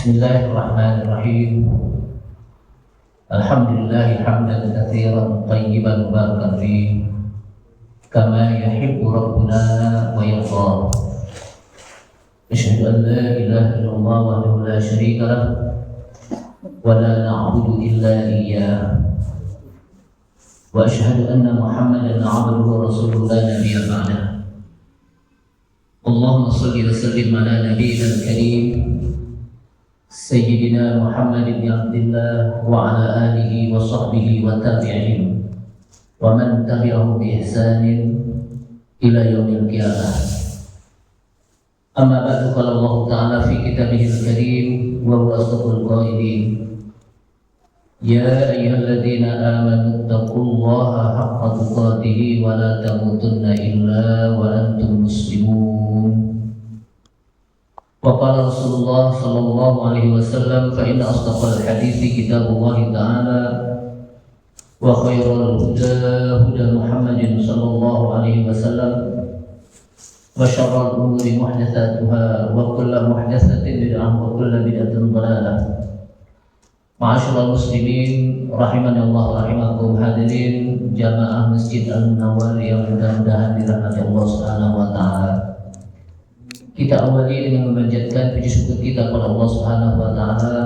Bismillahirrahmanirrahim. Alhamdulillah hamdan katsiran thayyiban mubarakan fihi kama yuhibbu rabbuna wa yarda. Asyhadu an la ilaha illallah wahdahu la syarika lah wa la na'budu illa iyyah. Wa asyhadu anna Muhammadan 'abduhu wa rasuluhu la nabiyya ba'dah. Allahumma shalli wa sallim ala nabiyyil karim Sayyidina Muhammad bin Abdullah wa ala alihi wa sahbihi wa tabi'in wa man tabi'ahu bi ihsanin ila yaumil qiyamah. Amma ba'du, qala Allah Ta'ala fi kitabihil karim wa huwa asdaqul qailin. Ya ayyuhalladzina amanu taqullaha haqqa tuqatih wa la tamutunna illa wa antum muslimun. وقال رسول الله صلى الله عليه وسلم فإن أصدق الحديث كتاب الله تعالى وخير الهدى هدى محمد صلى الله عليه وسلم وشر الأمور محدثاتها وكل محدثة بدعة وكل بدعة ضلالة. Ma'asyiral muslimin rahimani Allah rahimakum, hadirin jamaah Masjid An-Nawari yang mudah-mudahan dirahmati Allah Subhanahu wa taala. Kita awali dengan memanjatkan puji syukur kita kepada Allah Subhanahu wa taala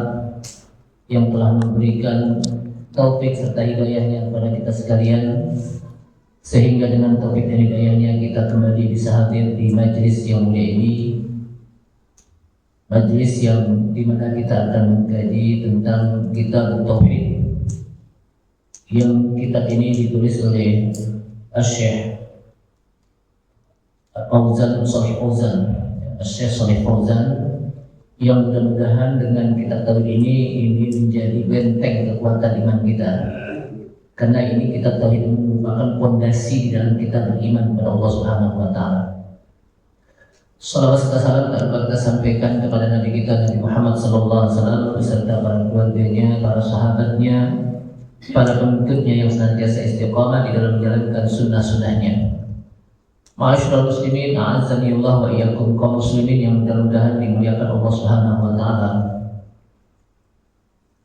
yang telah memberikan taufik serta hidayahnya kepada kita sekalian, sehingga dengan taufik dan hidayahnya kita kembali bisa hadir di majelis yang mulia ini, majelis yang dimana kita akan mengkaji tentang kitab tauhid, yang kitab ini ditulis oleh Syekh Fauzan Shalih Fauzan, Syekh Shalih Fauzan, yang mudah-mudahan dengan kitab tauhid ini menjadi benteng kekuatan iman kita. Karena ini kitab tauhid merupakan fondasi di dalam kita beriman kepada Allah Subhanahu wa taala. Salawat serta salam kita sampaikan kepada Nabi kita Nabi Muhammad sallallahu alaihi wasallam beserta para keluarganya, para sahabatnya, para pengikutnya yang senantiasa istiqamah di dalam menjalankan sunnah-sunnahnya. Ma'asyiral muslimin, a'azzani Allah wa iyyakum, kaum muslimin yang mudah-mudahan dimuliakan Allah Subhanahu wa taala.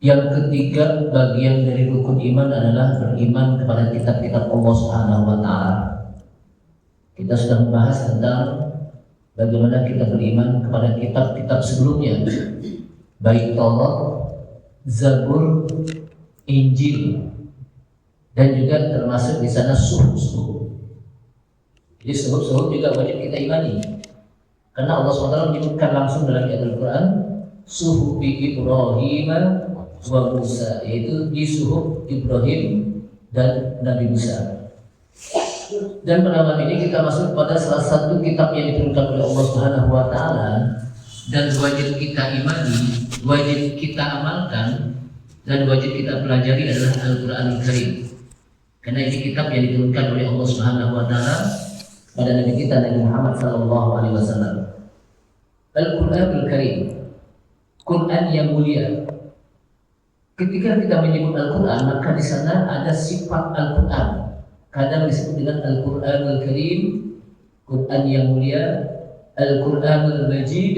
Yang ketiga bagian dari rukun iman adalah beriman kepada kitab-kitab Allah Subhanahu wa taala. Kita sudah membahas tentang bagaimana kita beriman kepada kitab-kitab sebelumnya, baik Taurat, Zabur, Injil, dan juga termasuk di sana suhuf. Jadi suhuf juga wajib kita imani, karena Allah SWT menyebutkan langsung dalam ayat Al-Quran suhufi Ibrahim wa Musa, yaitu di suhuf Ibrahim dan Nabi Musa. Dan pada malam ini kita masuk pada salah satu kitab yang diturunkan oleh Allah Subhanahu wa taala dan wajib kita imani, wajib kita amalkan, dan wajib kita pelajari adalah Al-Qur'anul Karim. Karena ini kitab yang diturunkan oleh Allah Subhanahu wa taala pada Nabi kita Nabi Muhammad sallallahu alaihi wasallam. Al-Qur'anul Karim, Quran yang mulia. Ketika kita menyebut Al-Quran, maka di sana ada sifat Al-Quran. Kadang disebut dengan Al-Quranul Karim, Quran yang mulia, Al-Quranul Majid,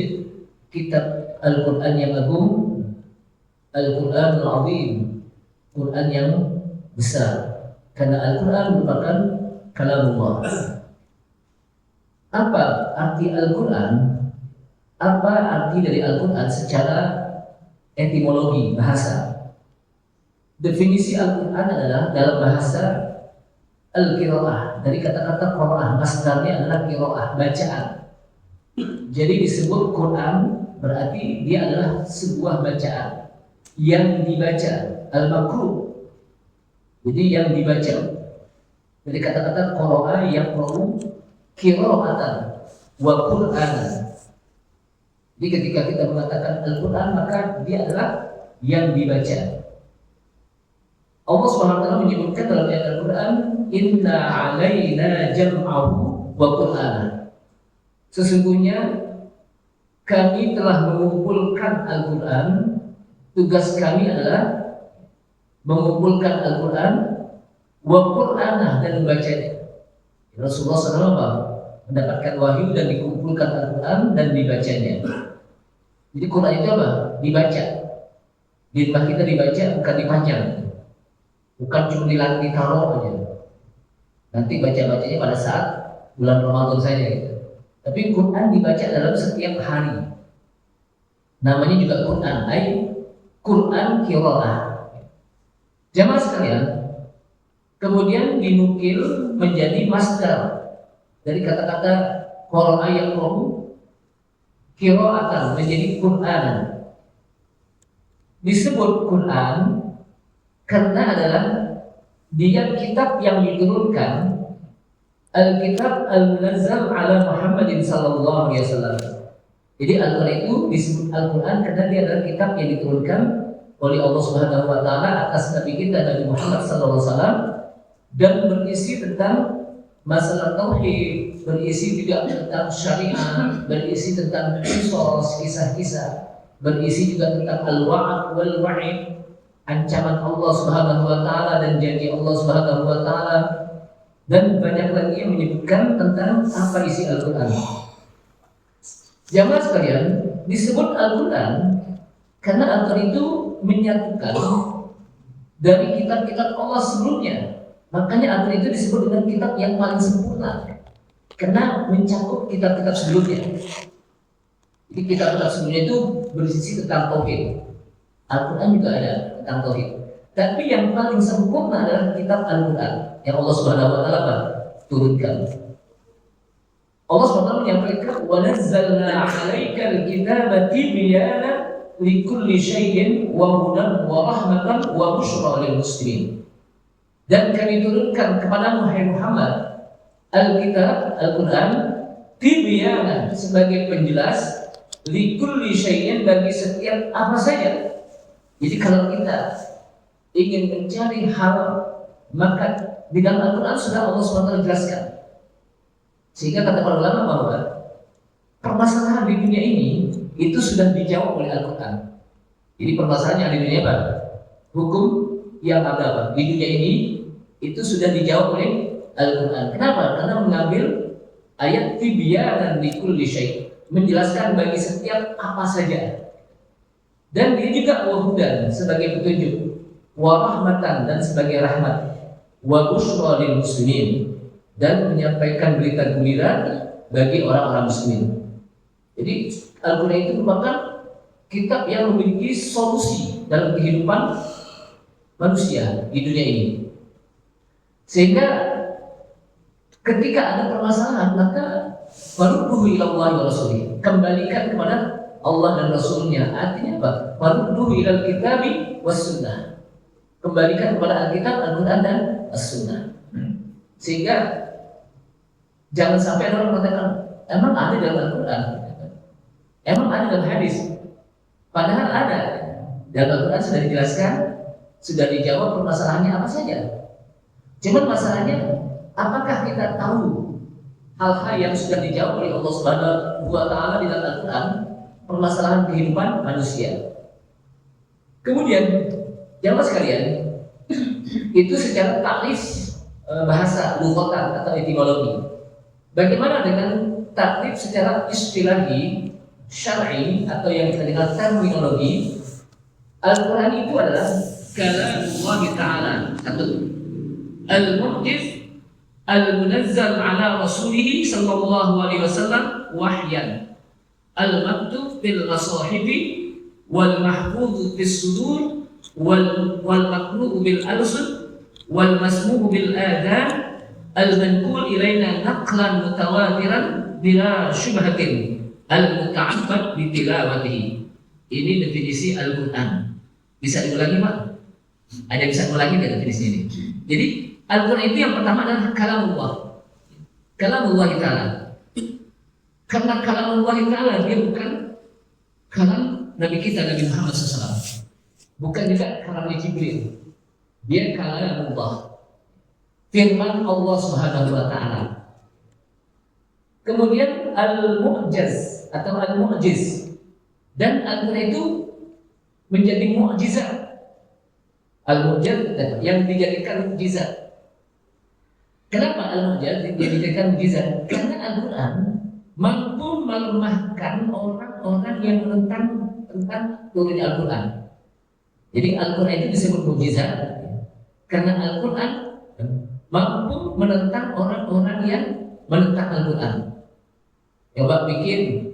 kitab Al-Quran yang agung, Al-Quranul Azim, Quran yang besar. Karena Al-Quran merupakan kalamullah. Apa arti Al-Quran? Apa arti dari Al-Quran secara etimologi bahasa? Definisi Al-Quran adalah dalam bahasa Al-Qira'ah, dari kata-kata Qira'ah, masdarnya adalah Qira'ah, bacaan. Jadi disebut Quran berarti dia adalah sebuah bacaan yang dibaca, al-makruh. Jadi yang dibaca. Dari kata-kata Qira'ah yaqra'u qira'atan wa Qur'anan. Jadi ketika kita mengatakan Al-Quran, maka dia adalah yang dibaca. Allah SWT menyebutkan dalam ayat Al-Quran, Inna alaina jam'ahu wa Qur'ana. Sesungguhnya kami telah mengumpulkan Al-Quran. Tugas kami adalah mengumpulkan Al-Quran wa Qur'ana, dan membacanya. Rasulullah SAW mendapatkan wahyu dan dikumpulkan Al-Quran dan dibacanya. Jadi Quran itu apa? Dibaca. Di rumah kita dibaca, bukan dipajang. Bukan cuma ditaruh aja. Nanti baca-bacanya pada saat bulan Ramadan saja gitu. Tapi Quran dibaca dalam setiap hari. Namanya juga Quran, Quran qiraah. Jamaah sekalian, kemudian dinukil menjadi masdar dari kata-kata qara'a yaqra'u, qira'atan menjadi Quran. Disebut Quran karena adalah dia kitab yang diturunkan, Al-Kitab Al-Munazzal ala Muhammadin sallallahu alaihi wasallam. Jadi Al-Quran itu disebut Al-Quran karena dia adalah kitab yang diturunkan oleh Allah Subhanahu wa taala atas Nabi kita Nabi Muhammad sallallahu alaihi wasallam, dan berisi tentang masalah tauhid, berisi juga tentang syariat, berisi tentang kisah-kisah, berisi juga tentang al-wa'd wal wa'id, ancaman Allah Subhanahu wa taala dan janji Allah Subhanahu wa taala, dan banyak lagi yang menyebutkan tentang apa isi Al-Quran. Jamaah sekalian, disebut Al-Quran karena Al-Quran itu menyatukan dari kitab-kitab Allah sebelumnya. Makanya Al-Quran itu disebut dengan kitab yang paling sempurna karena mencakup kitab-kitab sebelumnya. Jadi kitab-kitab sebelumnya itu berisi tentang tauhid. Al-Quran juga ada tentang tauhid. Tapi yang paling sempurna adalah kitab Al-Quran yang Allah Subhanahu wa taala turunkan. Allah SWT menyampaikan wa nazzalna 'alaikal kitaba tibyana likulli syai'in wa hudan wa rahmatan wa busyra lil muslimin. Dan kami turunkan kepada Muhammad Al-Kitab Al-Quran tibyana sebagai penjelas likulli syai'in bagi setiap apa saja. Jadi kalau kita ingin mencari hal, maka di dalam Al-Quran sudah Allah SWT jelaskan. Sehingga kata para ulama bahwa permasalahan di dunia ini itu sudah dijawab oleh Al-Quran. Jadi permasalahannya di dunia apa? Hukum yang ada di dunia ini itu sudah dijawab oleh Al-Quran. Kenapa? Karena mengambil ayat tibyanan likulli syai', menjelaskan bagi setiap apa saja. Dan dia juga wahudan sebagai petunjuk, wa rahmatan dan sebagai rahmat, wa busyra lil muslimin dan menyampaikan berita gembira bagi orang-orang muslimin. Jadi Al-Quran itu merupakan kitab yang memiliki solusi dalam kehidupan manusia di dunia ini. Sehingga ketika ada permasalahan, maka farudduhu ila Allah wa rasulih, kembalikan kepada Allah dan Rasulnya. Artinya apa? Farudduhu ila al-kitabi was sunnah, kembalikan kepada Alkitab, Al-Quran dan As-Sunnah. Sehingga jangan sampai orang mengatakan emang ada dalam Al-Quran, emang ada dalam hadis. Padahal ada. Dalam Al-Quran sudah dijelaskan, sudah dijawab permasalahannya apa saja. Cuma masalahnya, apakah kita tahu hal-hal yang sudah dijawab oleh Allah Subhanahu wa taala di dalam Al-Quran, permasalahan kehidupan manusia. Kemudian jamaah sekalian, itu secara takrif bahasa lughatan atau etimologi. Bagaimana dengan takrif secara istilahi syar'i atau yang kita dengar terminologi? Al-Quran itu adalah kalamullah ta'ala, satu, al-mu'jiz al-munazzal ala rasulih sallallahu alaihi wasallam wahyan, al-maktub bil masahibi wal mahfuz bis sudur wal maqru'u bil alsun wal masmu'u bil adhan al-manqul ilaina naqlan mutawatiran bila syubhatin al-muta'abbad bi tilawatihi. Ini definisi Al-Quran. Bisa diulangi, Pak? Ada yang bisa mengulangi nggak definisi ini? Jadi Al-Quran itu yang pertama adalah kalamullah, kalamullah ta'ala. Karena kalamullah ta'ala dia bukan kalam Nabi kita Nabi Muhammad SAW, bukan juga kalamnya Jibril. Dia kalamullah, firman Allah Subhanahu wa taala. Kemudian al-mu'jaz atau al-mu'jiz, dan Al-Quran itu menjadi mukjizat. Al-mu'jaz yang dijadikan mukjizat. Kenapa al-mu'jaz dijadikan mukjizat? Karena Al-Quran mampu melemahkan orang-orang yang menentang menentukan turunnya Al-Quran. Jadi Al-Quran itu disebut mukjizat karena Al-Quran mampu menentang orang-orang yang menentang Al-Quran. Coba bikin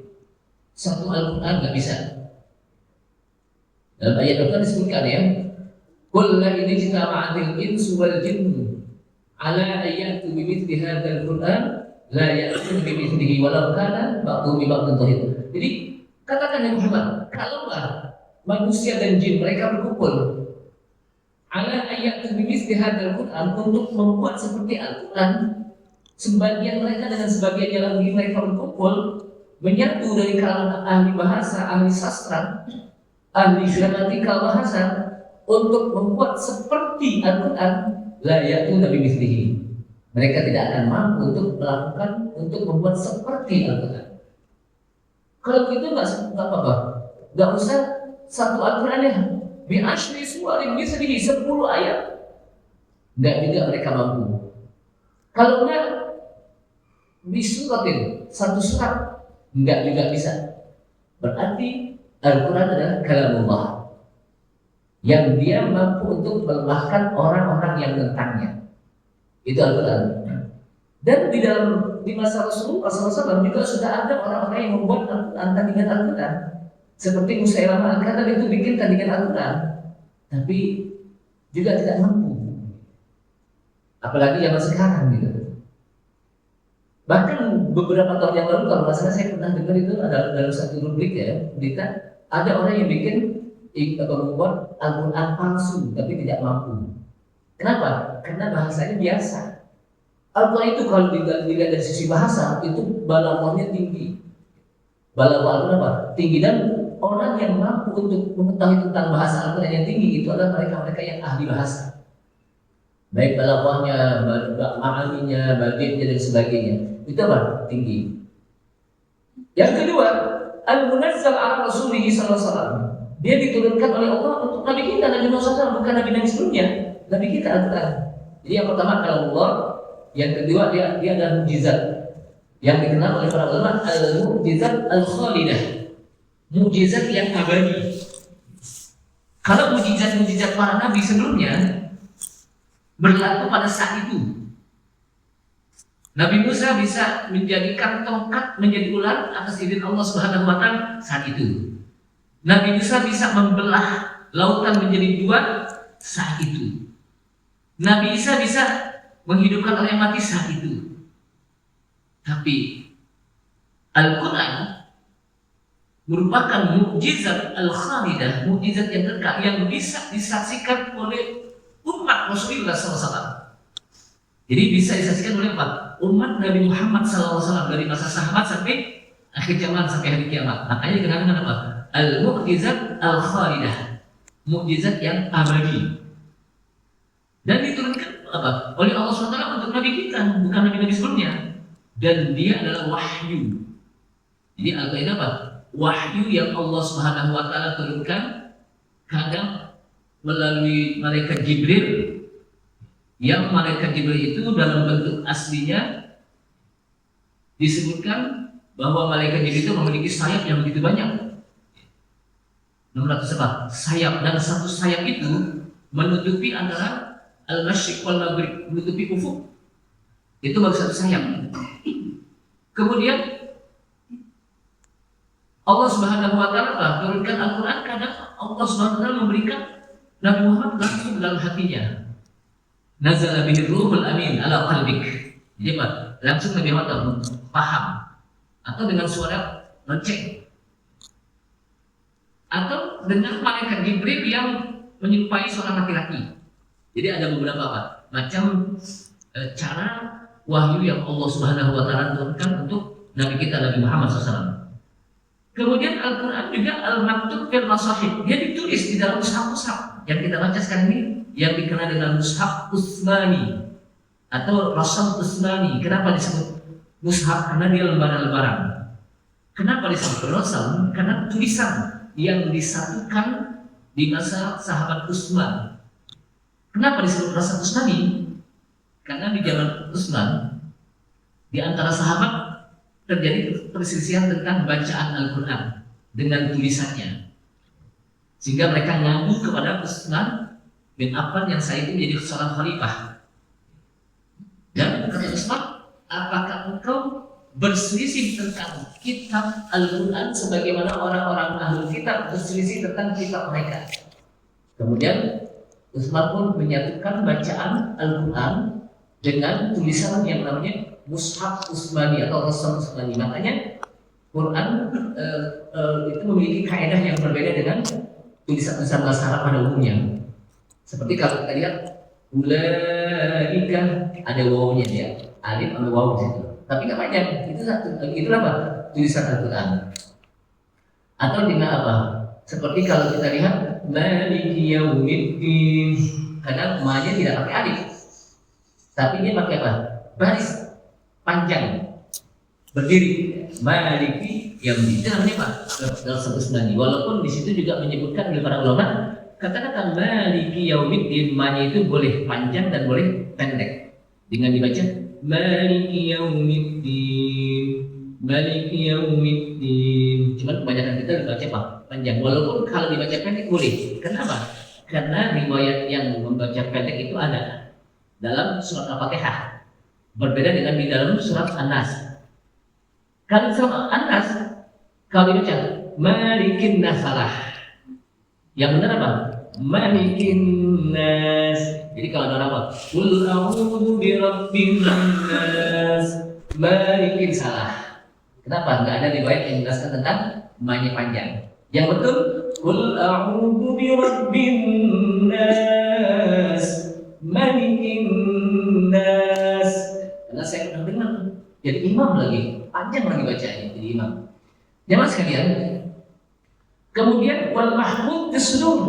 satu Al-Quran nggak bisa. Dalam ayat Al-Quran disebutkan ya, qul la in ijtama'atil insu wal jinnu ala ayatu bimithli hadzal Qur'an la ya'tuna bimithlihi walau kana ba'dhum bi ba'dhin dhahir. Jadi katakan ya Muhammad, kalaulah manusia dan jin mereka berkumpul ala ayatu bimithli hadzal Qur'an untuk membuat seperti Al-Quran, sebagian mereka dengan sebagian yang lagi mereka berkumpul menyatu dari kalangan ahli bahasa, ahli sastra, ahli gramatikal bahasa untuk membuat seperti Al-Quran, la ya'tuna bimithlihi. Mereka tidak akan mampu untuk melakukan, untuk membuat seperti Al-Quran. Kalau gitu nggak apa-apa, nggak usah satu Al-Quran ya, bi asyri suwarin mislihi 10 ayat, nggak juga mereka mampu. Kalau nggak bisuratin satu surat, nggak juga bisa. Berarti Al-Quran adalah kalamullah yang dia mampu untuk melemahkan orang-orang yang tentangnya. Itu Al-Quran. Dan di masa Rasulullah SAW juga sudah ada orang-orang yang membuat Al-Quran, tandingan Al-Quran. Seperti Musailamah Al-Kadzdzab itu bikin tandingan Al-Quran, tapi juga tidak mampu. Apalagi zaman sekarang gitu. Bahkan beberapa tahun yang lalu, kalau nggak salah saya pernah dengar itu ada dalam satu rubrik ya, berita ada orang yang bikin membuat Al-Quran palsu tapi tidak mampu. Kenapa? Karena bahasanya biasa. Al-Quran itu kalau dilihat dari sisi bahasa itu balaghahnya tinggi. Balaghah Al-Quran apa? Tinggi, dan orang yang mampu untuk mengetahui tentang bahasa Al-Quran yang tinggi itu adalah mereka-mereka yang ahli bahasa. Baik balaghahnya, ma'aninya, badinya dan sebagainya. Itu apa? Tinggi. Yang kedua, Al-Munazzal ala Rasulih sallallahu alaihi wasallam. Dia diturunkan oleh Allah untuk Nabi kita, Nabi Muhammad SAW, bukan Nabi-Nabi sebelumnya. Nabi kita Al-Quran. Jadi yang pertama kalamullah, yang kedua dia adalah mukjizat yang dikenal oleh para ulama al-mukjizat al-khalidah, mukjizat yang abadi. Kalau mukjizat-mukjizat para nabi sebelumnya berlaku pada saat itu. Nabi Musa bisa menjadikan tongkat menjadi ular atas izin Allah Subhanahu wa Ta'ala saat itu. Nabi Musa bisa membelah lautan menjadi dua saat itu. Nabi Isa bisa menghidupkan orang yang mati saat itu. Tapi Al-Quran merupakan mukjizat al-khalidah, mukjizat yang kekal yang bisa disaksikan oleh umat Rasulullah SAW. Jadi bisa disaksikan oleh umat Nabi Muhammad SAW dari masa sahabat sampai akhir zaman, sampai hari kiamat. Makanya dikenal dengan apa? Al-mukjizat al-khalidah, mukjizat yang abadi. Dan diturunkan apa? Oleh Allah SWT untuk Nabi kita, bukan Nabi-Nabi sebelumnya. Dan dia adalah wahyu. Jadi Al-Quran apa? Wahyu yang Allah Subhanahu wa Ta'ala turunkan kadang melalui malaikat Jibril. Yang malaikat Jibril itu dalam bentuk aslinya disebutkan bahwa malaikat Jibril itu memiliki sayap yang begitu banyak. 600 sayap, dan satu sayap itu menutupi antara al-masyriq wal maghrib, menutupi ufuk. Itu baru satu sayap. Kemudian Allah Subhanahu wa Ta'ala turunkan Al-Quran, kadang Allah Subhanahu wa Ta'ala memberikan Nabi Muhammad langsung dalam hatinya. Nazala bihi ruhul amin ala qalbik. Jadi apa? Langsung Nabi Muhammad paham, atau dengan suara lonceng, atau dengan malaikat Jibril yang menyerupai seorang laki-laki. Jadi ada beberapa macam cara wahyu yang Allah Subhanahu wa Ta'ala turunkan untuk Nabi kita, Nabi Muhammad SAW. Kemudian Al-Quran juga al-maktub fil masahif, dia ditulis di dalam mushaf-mushaf yang kita baca sekarang ini, yang dikenal dengan mushaf Utsmani atau Rasam Utsmani. Kenapa disebut mushaf? Karena dia lembaran-lembaran. Kenapa disebut Rasam? Karena tulisan yang disatukan di masa sahabat Utsman. Kenapa disebut Rasam Utsmani? Karena di zaman Utsman, di antara sahabat terjadi perselisihan tentang bacaan Al-Quran dengan tulisannya. Sehingga mereka ngadu kepada Utsman bin Affan yang saat itu menjadi seorang khalifah. Dan kata Utsman, apakah engkau berselisih tentang kitab Al-Quran sebagaimana orang-orang ahli kitab berselisih tentang kitab mereka? Kemudian Utsman pun menyatukan bacaan Al-Quran dengan tulisan yang namanya Mushaf Utsmani atau Rasul Utsmani. Makanya Quran itu memiliki kaidah yang berbeda dengan tulisan-tulisan bahasa Arab pada umumnya. Seperti kalau kita lihat ulaika ada wawunya dia, alif sama wawu situ. Tapi nggak panjang. Itu apa? Tulisan Al-Quran. Atau dengan apa? Seperti kalau kita lihat Maliki Yaumiddin, kadang ma-nya tidak pakai alif, tapi dia pakai apa? Baris panjang berdiri. Maliki Yaumiddin itu namanya apa? Dalam satu Utsmani. Walaupun di situ juga menyebutkan oleh para ulama kata-kata Maliki Yaumiddin, ma-nya itu boleh panjang dan boleh pendek dengan dibaca Maliki Yaumiddin, Maliki Yaumiddin. Cuman kebanyakan kita dibaca apa? Panjang. Walaupun kalau dibaca pendek boleh. Kenapa? Karena riwayat yang membaca pendek itu ada dalam surat Al-Fatihah, berbeda dengan di dalam surat An-Nas. Kalau surat An-Nas, kalau dibaca Malikin Nasalah, yang benar apa? Malikin Nas. Jadi kalau ada apa? Qul a'udzu birabbin nas, Malikin salah. Kenapa? Enggak ada riwayat yang menjelaskan tentang ma-nya panjang. Yang betul, Qul a'udzu birabbin nas, Malikin nas. Karena saya pernah dengar jadi imam lagi, panjang lagi bacanya jadi imam. Jamaah sekalian, kemudian wal mahfuz tisrun,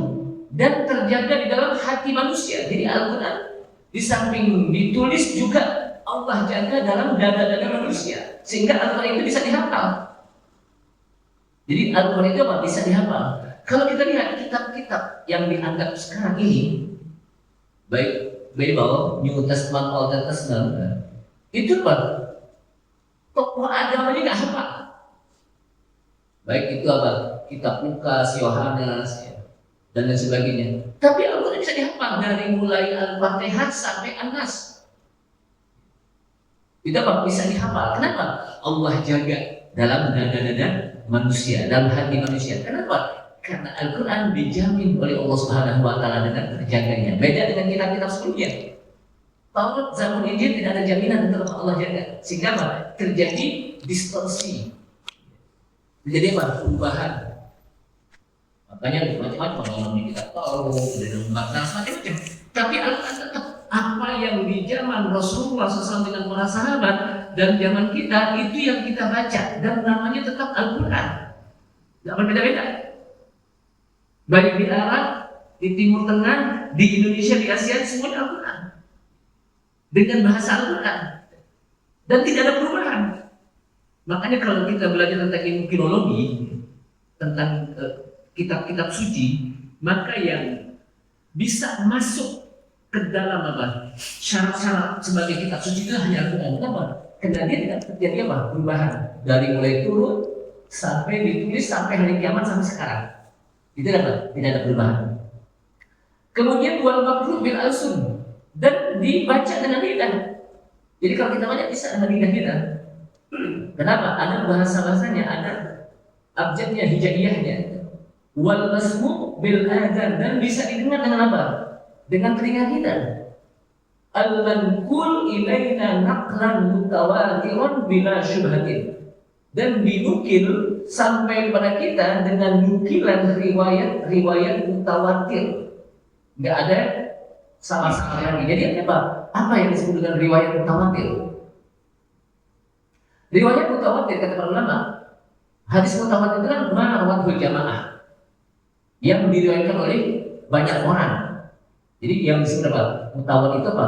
dan terjaga di dalam hati manusia. Jadi Al-Quran di samping ditulis juga Allah jaga dalam dada-dada manusia, sehingga Al-Quran itu bisa dihafal. Jadi Al-Quran itu apa? Bisa dihafal. Kalau kita lihat kitab-kitab yang dianggap sekarang ini, baik Bible, New Testament, Old Testament, itu apa? Tokoh agamanya nggak hafal. Baik itu apa? Kitab Lukas, Yohanes, dan lain sebagainya. Tapi Al-Quran bisa dihafal dari mulai Al-Fatihah sampai An-Nas. Itu apa? Bisa dihafal. Kenapa? Allah jaga dalam dada-dada manusia, dalam hati manusia. Kenapa? Karena Al-Quran dijamin oleh Allah Subhanahu wa Ta'ala dengan terjaganya. Beda dengan kitab-kitab sebelumnya. Taurat, Zabur, Injil tidak ada jaminan untuk Allah jaga. Sehingga apa? Terjadi distorsi. Terjadi apa? Perubahan. Makanya macam-macam orang kita tahu, dan macam-macam. Tapi Al-Quran tetap apa yang di zaman Rasulullah SAW dengan para sahabat dan zaman kita itu yang kita baca, dan namanya tetap Al-Quran. Tidak berbeda-beda. Baik di Arab, di Timur Tengah, di Indonesia, di Asia, semuanya Al-Quran dengan bahasa Al-Quran, dan tidak ada perubahan. Makanya kalau kita belajar tentang ilmu filologi, tentang kitab-kitab suci, maka yang bisa masuk ke dalam apa? Syarat-syarat sebagai kitab suci itu hanya Al-Quran. Kenapa? Karena dia tidak terjadi apa? Perubahan dari mulai turun sampai ditulis sampai hari kiamat sampai sekarang. Itu apa? Tidak ada perubahan. Kemudian wal maqru bil alsun, dan dibaca dengan lidah. Jadi kalau kita baca bisa dengan lidah kita. Kenapa? Ada bahasa-bahasanya, ada abjadnya, hijaiyahnya. Wal masmu bil adhan, dan bisa didengar dengan apa? Dengan telinga kita. Al-manqul ilaina naqlan mutawatiran bila syubhatin, dan dinukil sampai pada kita dengan nukilan riwayat mutawatir. Enggak ada salah-salah lagi. Jadi apa? Apa yang disebut dengan riwayat mutawatir? Riwayat mutawatir kata para ulama, hadis mutawatir itu kan ma'rawatul jamaah, yang diriwayatkan oleh banyak orang. Jadi yang disebut apa? Mutawatir itu apa?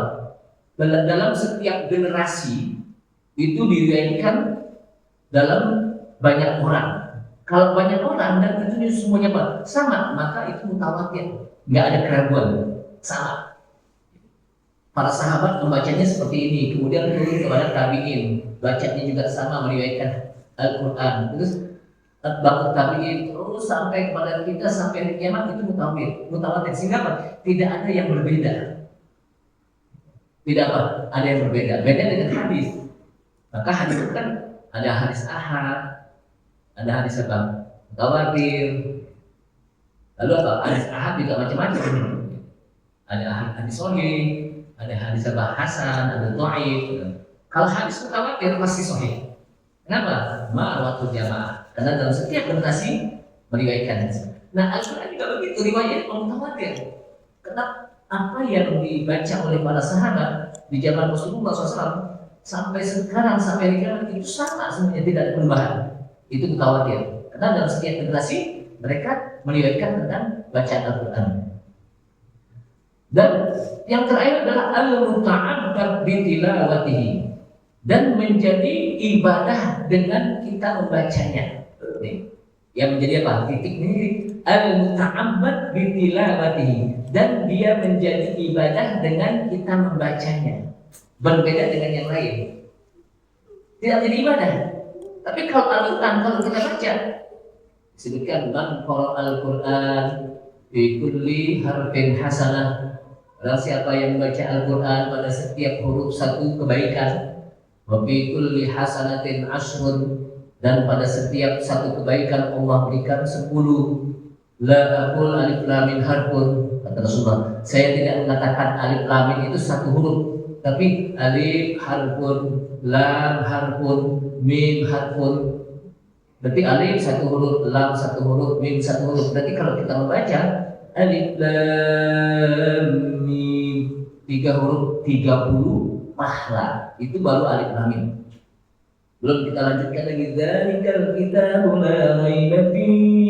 Dalam setiap generasi itu diriwayatkan dalam banyak orang. Kalau banyak orang dan itu semuanya apa? Sama, maka itu mutawatir. Nggak ada keraguan, sama. Para sahabat membacanya seperti ini, kemudian turun kepada tabi'in, bacanya juga sama, meriwayatkan Al-Quran. Terus atba'ut tabi'in terus sampai kepada kita sampai hari kiamat itu mutawatir. Sehingga apa? Tidak ada yang berbeda. Tidak apa? Ada yang berbeda. Beda dengan hadis. Maka hadis itu kan ada hadis ahad, ada hadis apa? Mutawatir. Lalu apa? Hadis ahad juga macam-macam. Ada hadis sahih, ada hadis apa? Hasan, ada dhaif. Kalau hadis mutawatir pasti sahih. Kenapa? Ma'rawatul jamaah. Karena dalam setiap generasi meriwayatkan. Nah, Al-Quran juga begitu, riwayat mutawatir. Karena apa yang dibaca oleh para sahabat di zaman Rasulullah SAW sampai sekarang, sampai sekarang itu sama sebenarnya, tidak ada perubahan. Itu mutawatir. Karena dalam setiap generasi mereka meriwayatkan tentang bacaan Al-Quran. Dan yang terakhir adalah al-muta'abbad bi tilawatihi, dan menjadi ibadah dengan kita membacanya. Yang menjadi apa? Titik ini al-muta'abbad bi tilawatihi, dan dia menjadi ibadah dengan kita membacanya. Berbeda dengan yang lain. Tidak jadi ibadah. Tapi kalau Al-Quran, kalau kita baca, disebutkan man qara al-Quran bi kulli harfin hasanah. Barang siapa yang membaca Al-Quran pada setiap huruf satu kebaikan, wa bi kulli hasanatin ashrun, dan pada setiap satu kebaikan Allah berikan 10. La aqul alif lam mim harfun, kata Rasulullah, saya tidak mengatakan alif lam mim itu satu huruf, tapi alif harfun, lam harfun, mim harfun. Berarti alif satu huruf, lam satu huruf, mim satu huruf. Berarti kalau kita membaca alif lam mim 3 huruf 30 pahala, itu baru alif lam mim. Belum kita lanjutkan lagi dzalikal kitabu la raiba fihi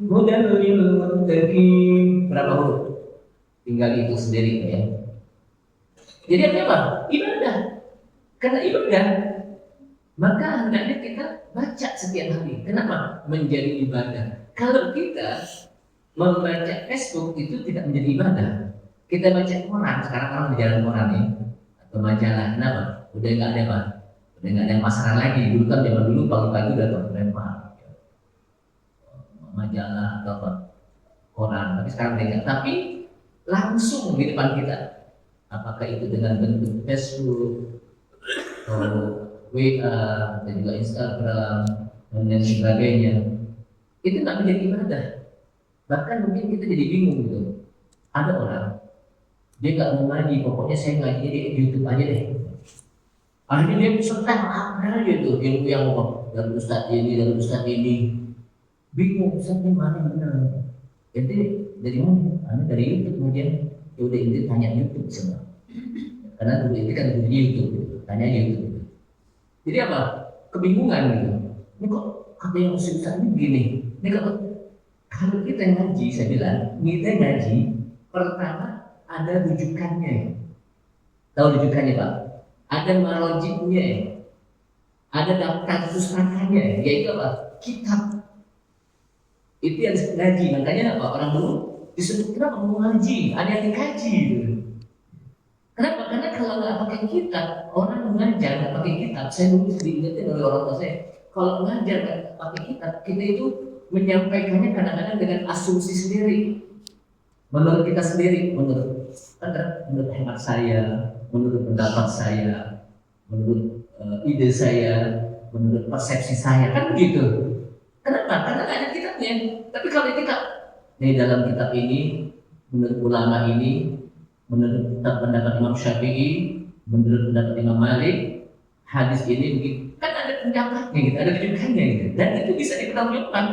hudan lil muttaqin. Berapa huruf? Tinggal itu sendiri ya. Jadi apa? Ibadah. Karena ibadah, maka hendaknya kita baca setiap hari. Kenapa? Menjadi ibadah. Kalau kita membaca Facebook itu tidak menjadi ibadah. Kita baca koran, sekarang orang di jalan koran ya, atau majalah. Kenapa? Udah nggak ada apa? Udah nggak ada pasaran lagi. Dulu kan zaman dulu pagi-pagi udah lempar majalah atau apa, koran. Tapi sekarang tidak. Tapi langsung di depan kita. Apakah itu dengan bentuk Facebook atau WA dan juga Instagram dan lain sebagainya, itu nggak menjadi ibadah. Bahkan mungkin kita jadi bingung gitu. Ada orang dia nggak mau ngaji, pokoknya saya ngaji di YouTube aja deh. Akhirnya dia peserta apa aja tuh ilmu yang dari ustadz ini, bingung ustadz ini mana benar. Jadi dari mana? Anda dari YouTube kemudian ya udah itu tanya YouTube semua. Karena dulu itu kan di YouTube, tanya YouTube. Jadi apa? Kebingungan gitu. Ini kok kata yang susah ini begini. Ini kalau kita ngaji, saya bilang, kita ngaji pertama ada rujukannya. Tahu rujukannya Pak? Ada marojiknya, ada daftar pustakanya, yaitu apa? Kitab. Itu yang disebut ngaji. Makanya apa? Orang dulu disebut kenapa mau ngaji? Ada yang dikaji. Gitu. Kenapa? Karena kalau nggak pakai kitab, orang mengajar nggak pakai kitab. Saya dulu diingetin oleh orang tua saya, kalau mengajar nggak pakai kitab, kita itu menyampaikannya kadang-kadang dengan asumsi sendiri, menurut kita sendiri, menurut hemat saya, menurut pendapat saya, menurut ide saya, menurut persepsi saya, kan begitu. Kenapa? Karena nggak ada kitabnya. Tapi kalau kitab, di dalam kitab ini, menurut ulama ini, menurut pendapat Imam Syafi'i, menurut pendapat Imam Malik, hadis ini begitu. Kan ada pendapatnya gitu, ada rujukannya gitu. Dan itu bisa dipertanggungjawabkan.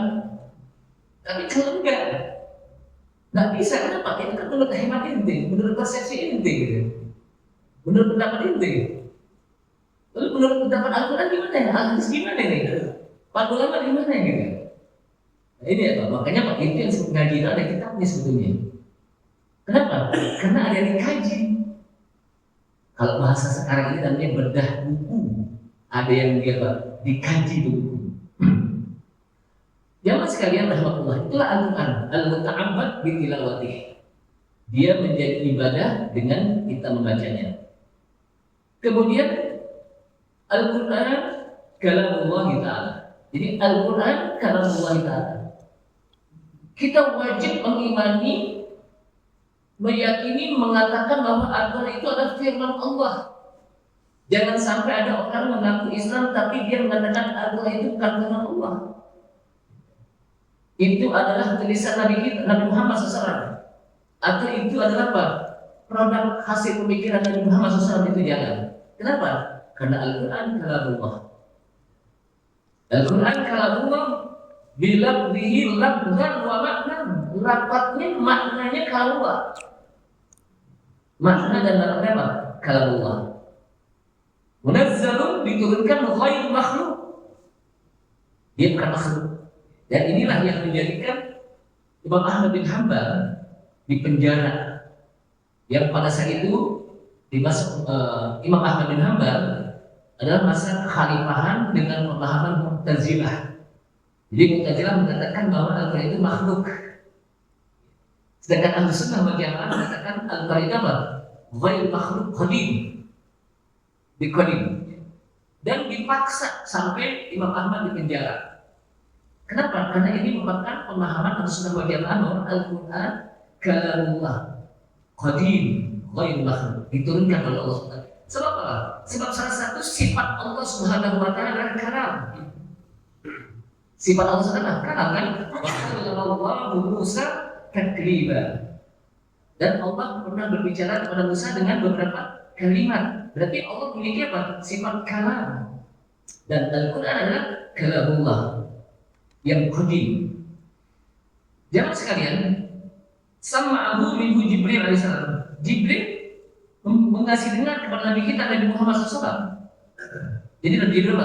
Tapi kalau nggak bisa. Kenapa? Itu kan menurut hemat inti, menurut persepsi inti gitu. Menurut pendapat inti. Lalu menurut pendapat Al-Quran gimana ya? Hadis gimana nih? Pak ulama gimana gitu? Nah, ini ya Pak, makanya Pak itu yang disebut ngaji itu ada kitabnya sebetulnya. Kenapa? Karena ada yang dikaji. Kalau bahasa sekarang ini namanya bedah buku. Ada yang dia Pak, dikaji buku. Jamaah sekalian rahmatullah, itulah Al-Quran, al-muta'abbad bi tilawatih. Dia menjadi ibadah dengan kita membacanya. Kemudian Al-Quran kalamullah Ta'ala. Jadi Al-Quran kalamullah Ta'ala. Kita wajib mengimani, meyakini, mengatakan bahwa Al-Quran itu adalah firman Allah. Jangan sampai ada orang mengaku Islam tapi dia mengatakan Al-Quran itu bukan firman Allah. Itu adalah tulisan Nabi kita, Nabi Muhammad SAW. Atau itu adalah apa? Produk hasil pemikiran Nabi Muhammad SAW. Itu jangan. Kenapa? Karena Al-Quran kalamullah. Al-Quran kalamullah bilabdihi labdan wa maknan. Lapatnya maknanya kalamullah. Makna dan lapatnya apa? Kalamullah. Munazzalun diturunkan ghair makhluk. Dia bukan makhluk. Dan inilah yang menjadikan Imam Ahmad bin Hanbal di penjara. Yang pada saat itu di masa Imam Ahmad bin Hanbal adalah masa kekhalifahan dengan pemahaman Mu'tazilah. Jadi Mu'tazilah mengatakan bahwa Al-Quran itu makhluk. Sedangkan Ahlussunnah wal Jamaah mengatakan Al-Quran itu apa? Ghair makhluk, qadim. Qadim. Dan dipaksa sampai Imam Ahmad di penjara. Kenapa? Karena ini merupakan pemahaman Ahlussunnah wal Jamaah bahwa Al-Quran kalamullah, qadim, ghair makhluk, diturunkan oleh Allah SWT. Sebab apa? Sebab salah satu sifat Allah Subhanahu wa Ta'ala adalah kalam. Sifat Allah SWT adalah kalam kan? Wa Musa takliba. Dan Allah pernah berbicara kepada Musa dengan beberapa kalimat. Berarti Allah memiliki apa? Sifat kalam. Dan Al-Quran adalah kalamullah yang qadim. Jangan sekalian, sama'ahu minhu Jibril alaihissalam. Jibril mengasih dengar kepada Nabi kita Nabi Muhammad SAW. Jadi Nabi Jibril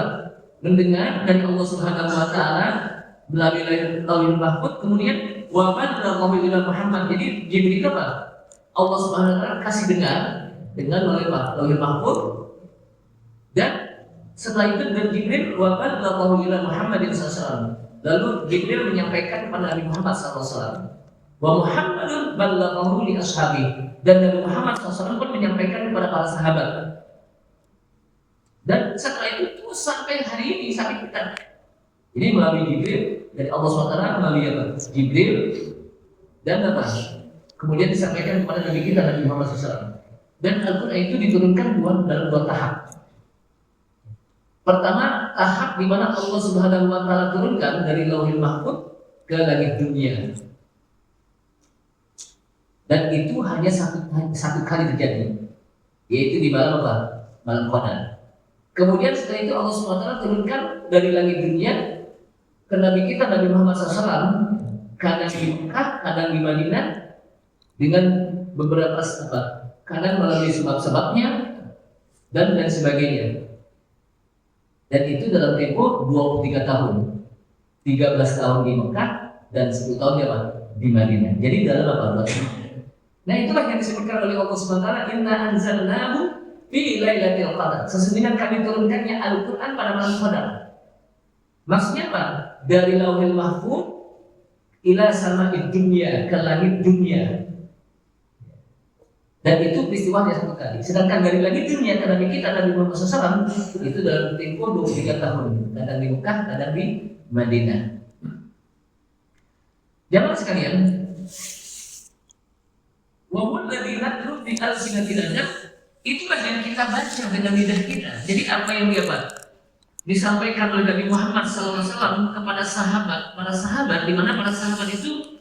mendengar dari Allah Subhanahu wa Ta'ala melalui Lauhul Mahfuz, kemudian wa balaghahu ila Muhammad. Jadi Jibril itu apa? Allah Subhanahu wa Ta'ala kasih dengar dengan melalui Lauhul Mahfuz, dan setelah itu dari Jibril wa balaghahu ila Muhammadin SAW. Lalu Jibril menyampaikan kepada Nabi Muhammad SAW. Wa Muhammadun balaghahu li ashabi. Dan Nabi Muhammad SAW pun menyampaikan kepada para sahabat. Dan setelah itu terus sampai hari ini, sampai kita. Ini melalui Jibril dari Allah SWT, melalui apa? Jibril dan apa? Kemudian disampaikan kepada Nabi kita Nabi Muhammad SAW. Dan Al-Quran itu diturunkan dalam dua tahap. Pertama, tahap di mana Allah Subhanahu wa Ta'ala turunkan dari Lauhul Mahfuz ke langit dunia. Dan itu hanya satu kali terjadi, yaitu di malam apa? Malam Qadar. Kemudian setelah itu Allah SWT turunkan dari langit dunia ke Nabi kita Nabi Muhammad SAW, kadang di Mekah, kadang di Madinah, dengan beberapa sebab, kadang melalui sebab-sebabnya dan sebagainya. Dan itu dalam tempo 23 tahun, 13 tahun di Mekah dan 10 tahun di Madinah. Jadi dalam apa? 2 tahun. Nah itulah yang disebutkan oleh Allah SWT, inna anzalnahu fi lailatul qadar. Sesungguhnya kami turunkannya Al-Quran pada malam Qadar. Maksudnya apa? Dari Lauhul Mahfuz ila sama'id dunya, ke langit dunia. Dan itu peristiwanya satu kali. Sedangkan dari langit dunia ke Nabi kita Nabi Muhammad SAW itu dalam tempo 23 tahun. Kadang di Mekah, kadang di Madinah. Jamaah sekalian, wawul ladzi natlu bi alsinatina, itulah yang kita baca dengan lidah kita. Jadi apa yang dia disampaikan oleh Nabi Muhammad SAW kepada para sahabat, di mana para sahabat itu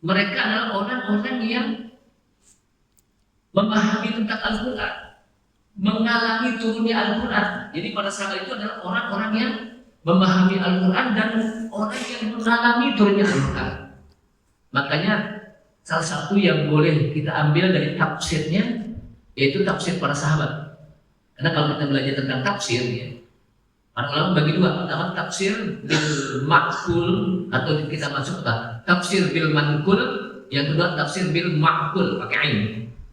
mereka adalah orang-orang yang memahami tentang Al-Quran, mengalami turunnya Al-Quran. Jadi para sahabat itu adalah orang-orang yang memahami Al-Quran dan orang yang mengalami turunnya Al-Quran. Makanya salah satu yang boleh kita ambil dari tafsirnya yaitu tafsir para sahabat. Karena kalau kita belajar tentang tafsir, ya, para ulama bagi dua. Pertama tafsir bil ma'qul, atau kita masuk ke tafsir bil manqul. Yang kedua tafsir bil ma'qul pakai ain.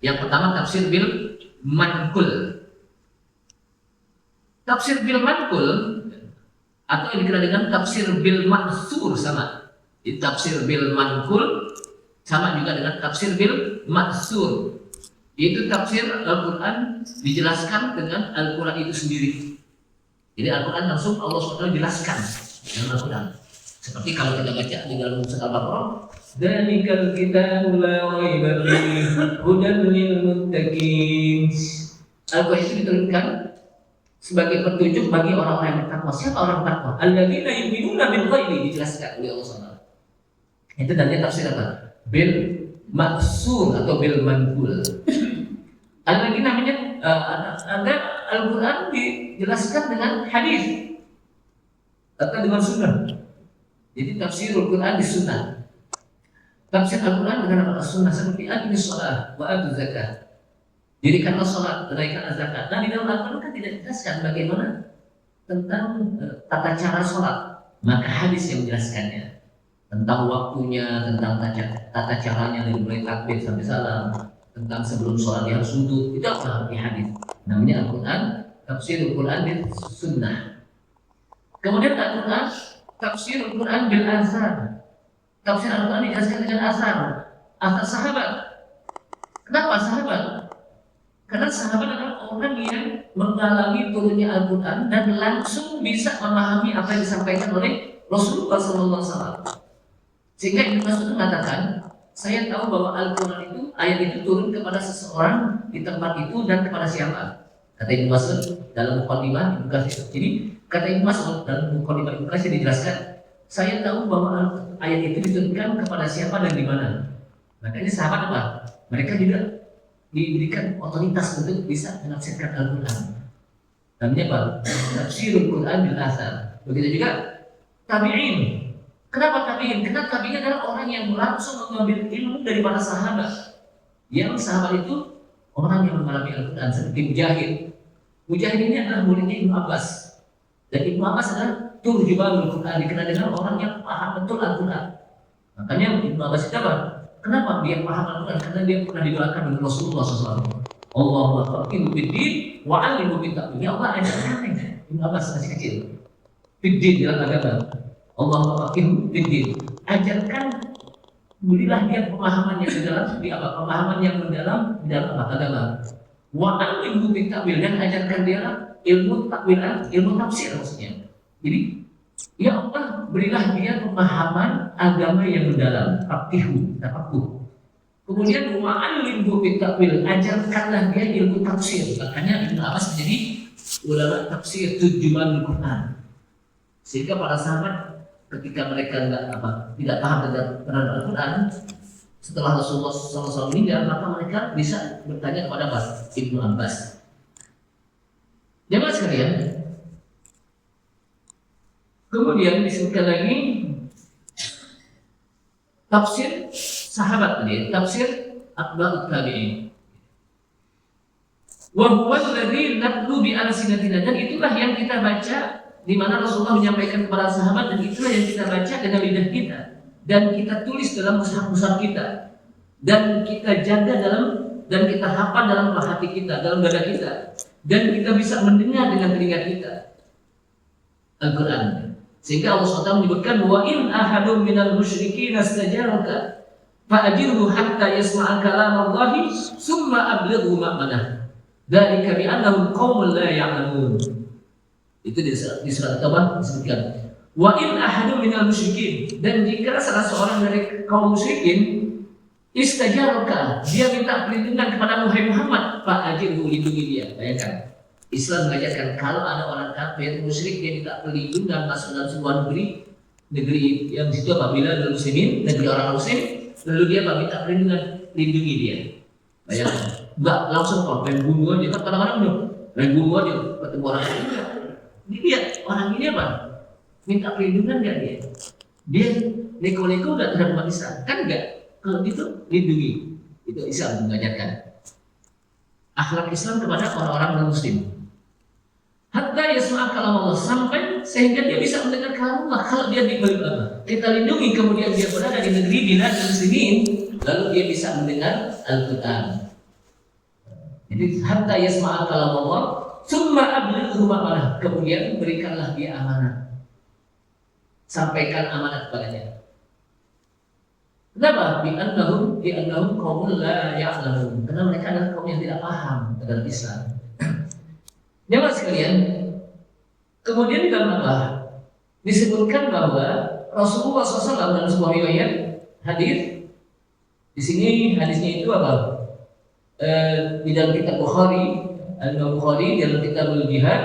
Yang pertama tafsir bil manqul. Tafsir bil manqul atau yang dikenal dengan tafsir bil mansur sama. Di tafsir bil manqul sama juga dengan tafsir bil mansur. Itu tafsir Al-Quran dijelaskan dengan Al-Quran itu sendiri. Jadi Al-Quran langsung Allah SWT jelaskan dalam Al-Quran. Seperti kalau kita baca di dalam surat Al-Baqarah, "Dzalikal kitabu la raiba fihi hudan lil muttaqin." Al-Quran itu diturunkan sebagai petunjuk bagi orang-orang yang bertakwa. Siapa orang bertakwa? Alladzina yu'minuna bil ghaibi, dijelaskan oleh Allah SWT. Itu dari tafsir apa? Bil maksur atau bil manqul. Ada namanya ada Al-Quran dijelaskan dengan hadis atau dengan sunnah. Jadi tafsir Al-Quran di sunnah. Tafsir Al-Quran dengan apa? Sunnah, seperti aqimis shalah wa atuz zakah. Dirikanlah sholat, tunaikanlah zakat. Nah di dalam Al-Quran kan tidak dijelaskan bagaimana tentang tata cara sholat. Maka hadis yang menjelaskannya tentang waktunya, tentang tata caranya dari mulai takbir sampai salam, tentang sebelum sholat yang sujud, itu apa di hadis. Namanya Al-Quran, tafsir Al-Quran bil sunnah. Kemudian Al-Quran, tafsir Al-Quran bil azhar. Tafsir Al-Quran dijelaskan dengan azhar sahabat. Kenapa sahabat? Karena sahabat adalah orang yang mengalami turunnya Al-Quran dan langsung bisa memahami apa yang disampaikan oleh Rasulullah SAW. Sehingga Ibnu Mas'ud mengatakan, saya tahu bahwa Al-Quran itu, ayat itu turun kepada seseorang di tempat itu dan kepada siapa. Kata Ibnu Mas'ud dalam Muqaddimah Ibnu Katsir. Jadi kata Ibnu Mas'ud dalam Muqaddimah Ibnu Katsir dijelaskan, saya tahu bahwa ayat itu diturunkan kepada siapa dan di mana. Makanya sahabat apa? Mereka juga diberikan otoritas untuk bisa menafsirkan Al-Quran. Namanya apa? Tafsirul Quran bil athar. Begitu juga tabi'in. Kenapa tabi'in? Karena tabi'in adalah orang yang langsung mengambil ilmu dari para sahabat. Yang sahabat itu orang yang mengalami Al-Quran seperti Mujahid. Mujahid ini adalah muridnya Ibnu Abbas. Dan Ibnu Abbas adalah turjumanul Quran, dikenal dengan orang yang paham betul Al-Quran. Makanya Ibnu Abbas itu apa? Kenapa dia paham Al-Quran? Karena dia pernah didoakan oleh Rasulullah SAW. Allahumma faqihu fid-din wa 'allimhu bit-ta'wil. Ya Allah, ajarkan Ibnu Abbas masih kecil. Fid-din dalam agama. Allahumma faqihu fid-din. Ajarkan, berilah dia pemahaman yang mendalam di apa? Pemahaman yang mendalam di dalam agama. Wa 'allimhu bit-ta'wil, dan ajarkan dia ilmu takwil, ilmu tafsir maksudnya. Jadi ya Allah, berilah dia pemahaman agama yang mendalam, tafaqquh. Kemudian wa'allimhu bit-ta'wil, ajarkanlah dia ilmu tafsir. Makanya Ibnu Abbas menjadi ulama tafsir turjumanul Quran. Sehingga para sahabat ketika mereka tidak paham tentang Al-Quran, setelah Rasulullah SAW meninggal, maka mereka bisa bertanya kepada Ibnu Abbas. Jamaah sekalian, kemudian disebutkan lagi tafsir sahabat tadi, tafsir atba'ut tabi'in. Wa huwa alladzi natlu bi alsinatina, dan itulah yang kita baca di mana Rasulullah menyampaikan kepada sahabat, dan itulah yang kita baca dengan lidah kita dan kita tulis dalam mushaf-mushaf kita dan kita jaga dan kita hafal dalam hati kita, dalam dada kita, dan kita bisa mendengar dengan telinga kita Al-Quran. Sehingga Allah SWT menyebutkan wa in ahadum minal musyrikin astajaraka fa'ajirhu hatta yasma'a kalam Allahi summa ablighu ma'manah dzalika bi annahum qaumun la ya'lamun. Itu di surat At-Taubah disebutkan wa in ahadum minal musyrikin, dan jika salah seorang dari kaum musyrikin istajaraka, dia minta perlindungan kepada Muhammad, fa'ajirhu, lindungi dia. Bayangkan, Islam mengajarkan kalau ada orang kafir musyrik dia minta perlindungan masuk dalam sebuah negeri yang di situ apabila ada muslimin, negeri orang muslim, lalu dia minta perlindungan, lindungi dia. Bayangkan, enggak langsung main bunuh aja, kan kadang-kadang main bunuh aja ketemu orang ini. Dilihat orang ini apa? Minta perlindungan enggak dia? Dia neko-neko enggak terhadap umat Islam? Kan enggak. Kalau gitu lindungi. Itu Islam mengajarkan akhlak Islam kepada orang-orang non-muslim. Hatta yasma'a kalam Allah, sampai sehingga dia bisa mendengar kalam Allah. Kalau dia diberi apa? Kita lindungi, kemudian dia berada di negeri bilad muslimin, lalu dia bisa mendengar Al-Quran. Jadi hatta yasma'a kalam Allah, summa ablighu ma'manah, kemudian berikanlah dia amanah. Sampaikan amanat kepadanya. Kenapa? Bi'annahum qaumun la ya'lamun. Karena mereka adalah kaum yang tidak paham tentang Islam. Jemaah sekalian, kemudian di dalam apa? disebutkan bahwa Rasulullah SAW dalam sebuah riwayat hadis, di sini hadisnya itu apa? Di dalam kitab Bukhari, Al-Bukhari dalam kitab Al-Jihad,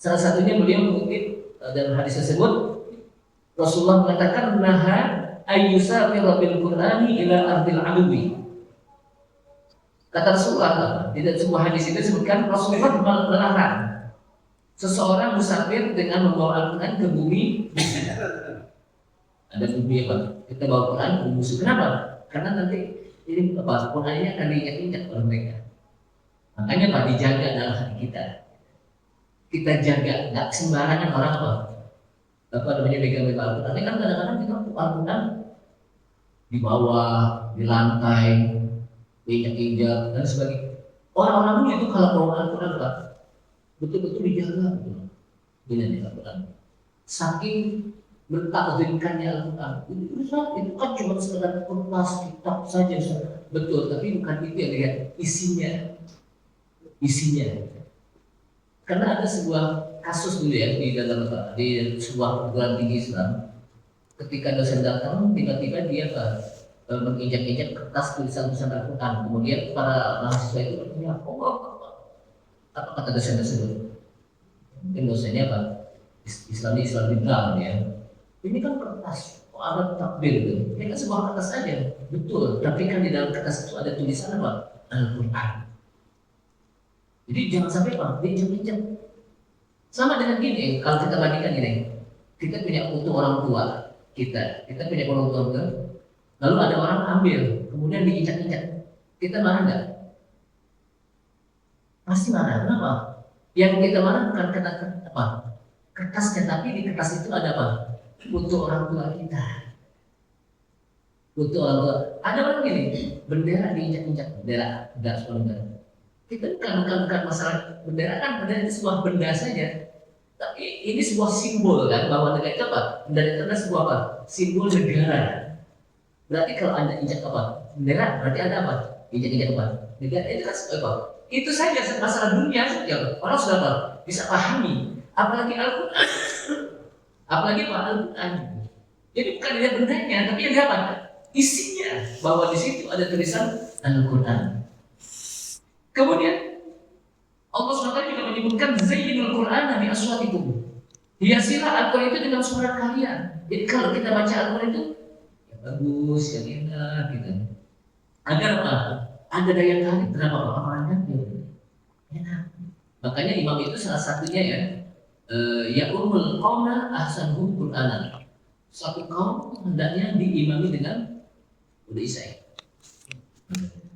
salah satunya beliau mengutip dalam hadis tersebut, Rasulullah mengatakan naha ayyusafira bil Qur'ani ila ardil aduwi. Kata Rasulullah di dalam sebuah hadis itu disebutkan Rasulullah melarang seseorang musafir dengan membawa Al-Quran ke bumi musuh. Ada bumi apa? Kita bawa Quran ke musuh. Kenapa? Karena nanti ini apa? Qurannya akan diinjak-injak oleh mereka. Makanya Pak dijaga dalam hati kita. Kita jaga, nggak sembarangan orang apa namanya megang Al-Quran. Ini kan kadang-kadang kita Al-Quran di bawah, di lantai, diinjak-injak dan sebagainya. Orang-orang dulu itu kalau bawa Al-Quran Pak, betul-betul dijaga dengan Al-Quran. Saking bertakdirkannya Al-Quran. Itu kan cuma sekedar kertas kitab saja, betul. Tapi bukan itu yang lihat isinya. Karena ada sebuah kasus dulu ya di dalam di sebuah perguruan tinggi Islam. Ketika dosen datang, tiba-tiba dia menginjak-injak kertas tulisan-tulisan Al-Quran. Kemudian para mahasiswa itu bertanya, apa kata dosen tersebut? Mungkin dosennya apa? Islam liberal ya. Ini kan kertas, ada takbir itu. Ini kan sebuah kertas saja, betul. Tapi kan di dalam kertas itu ada tulisan apa? Al-Quran. Jadi jangan sampai diinjak-injak. Sama dengan gini, kalau kita bandingkan gini, kita punya utuh orang tua kita punya orang tua, lalu ada orang ambil, kemudian diinjak-injak, kita marah nggak? Pasti marah. Kenapa? Yang kita marah bukan kata apa kertasnya, tapi di kertas itu ada apa? Utuh orang tua kita. Utuh orang tua. Ada orang gini, bendera diinjak-injak, bendera. Kita bukan masalah bendera, kan bendera itu sebuah benda saja. Tapi ini sebuah simbol kan, bahwa negara itu apa? Bendera itu adalah sebuah apa? Simbol negara. Berarti kalau Anda injak apa? Bendera, berarti ada apa? Injak-injak apa? Negara itu kan apa? Itu saja masalah dunia saja. Orang sudah apa? Bisa pahami. Apalagi Al-Quran. Apalagi apa? Al-Quran. Jadi bukan dia bendanya, tapi yang dia apa? Isinya. Bahwa di situ ada tulisan Al-Quran. Kemudian Allah SWT juga menyebutkan Zayyinul Qur'ana bi aswatikum. Hiasilah Al-Quran itu dengan suara kalian. Jadi kalau kita baca Al-Quran itu yang bagus, yang indah gitu. Agar apa? Ada daya tarik terhadap orang-orangnya enak. Makanya imam itu salah satunya ya umul qauna ahsanuhum Qur'anan. Suatu kaum hendaknya diimami dengan udah isai.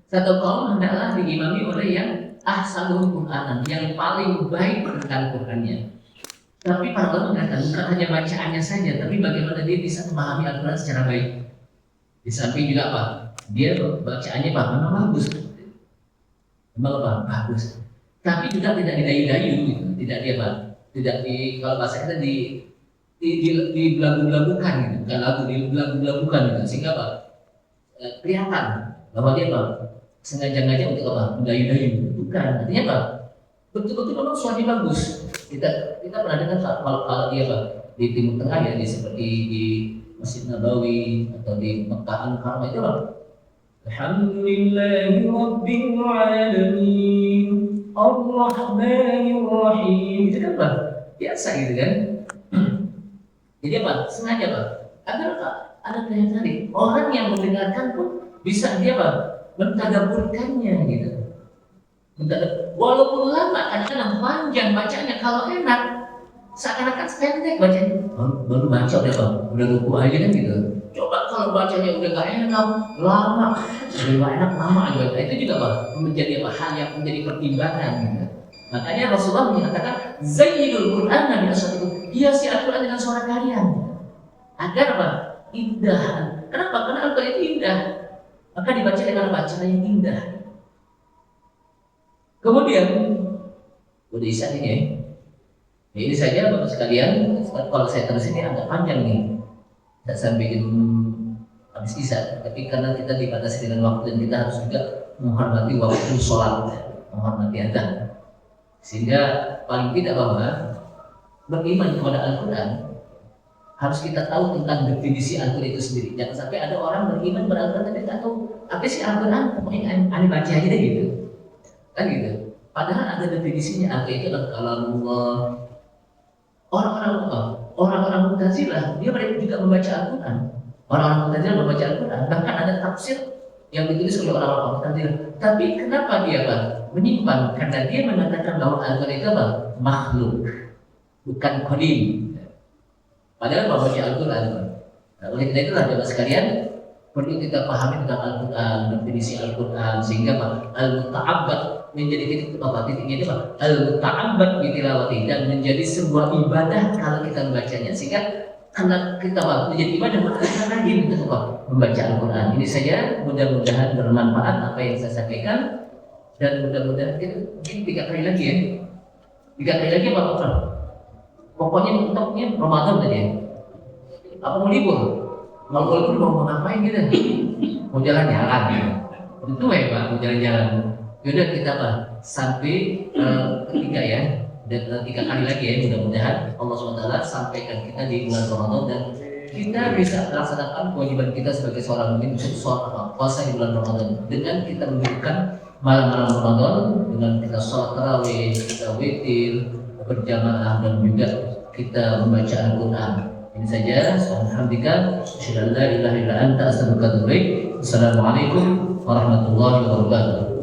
Satu kaum hendaklah diimami oleh yang ahsanul Qur'anan, yang paling baik tentang Qur'annya. Tapi para ulama mengatakan bukan hanya bacaannya saja, tapi bagaimana dia bisa memahami Al-Quran secara baik. Di samping juga apa? Dia bacaannya memang bagus. Memang apa? Bagus. Tapi juga tidak didayu-dayu gitu. Tidak dia apa? Tidak di kalau bahasa kita di belagu-belagukan gitu. Bukan lagu dibelagu-belagukan gitu. Sehingga apa? Kelihatan bahwa dia apa? Sengaja-sengaja untuk apa? Mendayu-dayu. Bukan, artinya apa? Betul-betul memang suaranya bagus. Kita pernah dengar kalau dia apa? Di Timur Tengah ya, seperti di Masjid Nabawi atau di Mekah Al-Karamah itu apa? Alhamdulillahi Rabbil Alamin Ar-Rahmanir Rahim. Itu kan apa? Biasa gitu kan? Jadi apa? Sengaja apa? Agar apa? Ada daya tarik. Orang yang mendengarkan pun bisa dia apa? Mentadabburkannya gitu. Walaupun lama, kadang-kadang panjang bacanya, kalau enak seakan-akan pendek bacanya. Baru baca udah ruku aja kan gitu. Coba kalau bacanya udah gak enak, lama, aja. Itu juga apa? Menjadi apa? Hal yang menjadi pertimbangan gitu. Makanya Rasulullah mengatakan Zayyinul Qur'ana bi aswatikum. Hiasi Al-Quran dengan suara kalian. Agar apa? Indah. Kenapa? Karena Al-Quran itu indah. Maka dibaca dengan bacaan yang indah. Kemudian udah isya ini ya. Ini saja Bapak sekalian. Kalau saya terus ini agak panjang nih. Tidak sampai bikin habis isya. Tapi karena kita dibatasi dengan waktu dan kita harus juga menghormati waktu sholat, menghormati adzan. Sehingga paling tidak bahwa beriman kepada Al-Quran, harus kita tahu tentang definisi Al-Quran itu sendiri. Jangan sampai ada orang beriman pada Al-Quran tapi tak tahu apa sih Al-Quran, pokoknya aneh baca aja deh gitu. Kan gitu. Padahal ada definisinya. Al-Quran itu adalah kalamullah. Orang-orang Mu'tazilah dia mereka juga membaca Al-Quran. Orang-orang Mu'tazilah membaca Al-Quran. Bahkan ada tafsir yang ditulis oleh orang-orang Mu'tazilah. Tapi kenapa dia menyimpang? Karena dia mengatakan bahwa Al-Quran itu makhluk, bukan qadim. Padahal membaca Al-Quran. Nah, oleh karena itulah jemaah sekalian, perlu kita pahami tentang Al-Quran, definisi Al-Quran, sehingga al-muta'abbad menjadi titiknya itu al-muta'abbad bitilawati, dan menjadi sebuah ibadah kalau kita membacanya, sehingga karena kita menjadi ibadah maka kita rajin untuk membaca Al-Quran. Ini saja, mudah-mudahan bermanfaat apa yang saya sampaikan, dan mudah-mudahan kita mungkin 3 kali lagi ya, 3 kali lagi apa? Pokoknya mentoknya Ramadan tadi ya. Apa mau libur? Mau libur mau ngapain gitu? Mau jalan-jalan gitu. Itu ya Pak, mau jalan-jalan. Yaudah kita sampai ketiga ya. Dan 3 kali lagi ya, mudah-mudahan Allah SWT sampaikan kita di bulan Ramadan dan kita bisa melaksanakan kewajiban kita sebagai seorang mukmin, sholat puasa di bulan Ramadan dengan kita menunjukkan malam-malam Ramadan dengan kita sholat tarawih, kita witir berjamaah, dan juga kita membaca Al-Quran. Ini saja. Alhamdulillah. Asyhadu an la ilaha illa anta astaghfiruka wa atubu ilaik. Assalamualaikum warahmatullahi wabarakatuh.